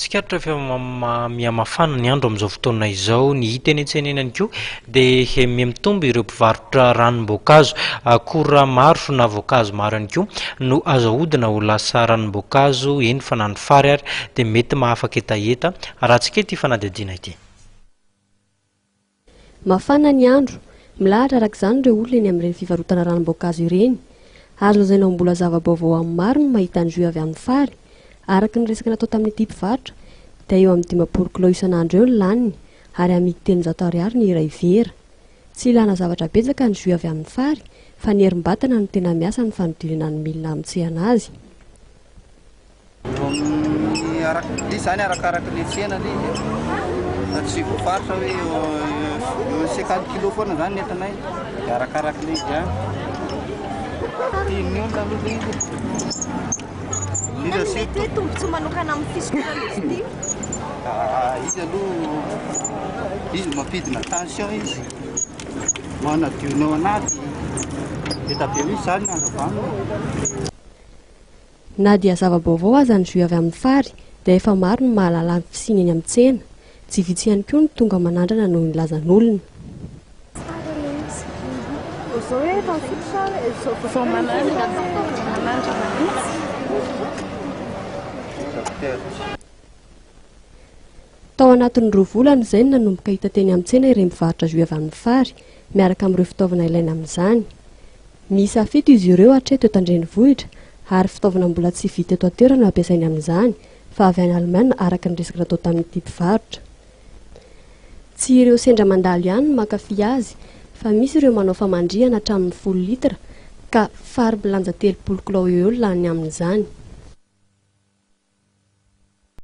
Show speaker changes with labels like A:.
A: Tsikatra fa mihamafana ny andro amin'izao fotoana izao ny hita eny an-tsena eny ihany koa dia mitombo ireo mpivarotra ranom-boankazo akora maro na voankazo maro ihany koa no azo ahodina ho lasa ranom-boankazo eny fa na ny fary ary dia mety mahafaka hetaheta raha tsika ity fanadihadiana ity.
B: Mafana ny andro, milahatra araka izany ireo olona eny amin'ireny fivarotana ranom-boankazo ireny. Azo lazaina ho mbola zava-baovao amin'ny maro no mahita ny jus avy amin'ny fary. Araka ny resaka natao tamin'ity mpivarotra dia eo amin'ny 500 kilao isan'andro eo ny laniny ary amidy 300 ariary ny iray vera. Tsy ilana zavatra betsaka ny jus avy amin'ny fary fa ny herim-batana no tena miasa ny fanodilana ny milina amintsehana azy.
C: Izany arakaraka ny tsena ilay tsy voafaritra hoe 50 kilo foana zany ny entanay dia arakaraka ilay izy tian'ny olona aloha ilay izy.
D: Mety hoe tombontsoa manokana amin'ny fisotroana izy ity?
C: Izy aloha izy mampidina tension izy manadionao anaty vita be misy zany ny azavana.
B: Na dia zava-baovao aza ny jus avy amin'ny fary dia efa maro ny mahalala ny fisiany eny amin'ny tsena. Tsy vitsy ihany koa ny tonga manandrana noho ny lazan'olona. Tao anatin'ny 2 volana izay no nanomboka hita teny amin'ny tsena ireny mpivarotra jus avy amin'ny fary miaraka amin'ireo fitaovana ilaina amin'izany. Miisa 7 izy ireo hatreto eto an-drenivohitra ary fitaovana mbola tsy vita eto an-toerana no ampiasainy amin'izany fa avy any Alemana araka ny resaka natao tamin'ity mpivarotra. Tsy ireo sendra mandalo ihany no mankafy azy fa misy ireo manao famandrihana hatramin'ny 10 litra ka fary milanja 30 kilao eo laniny amin'izany.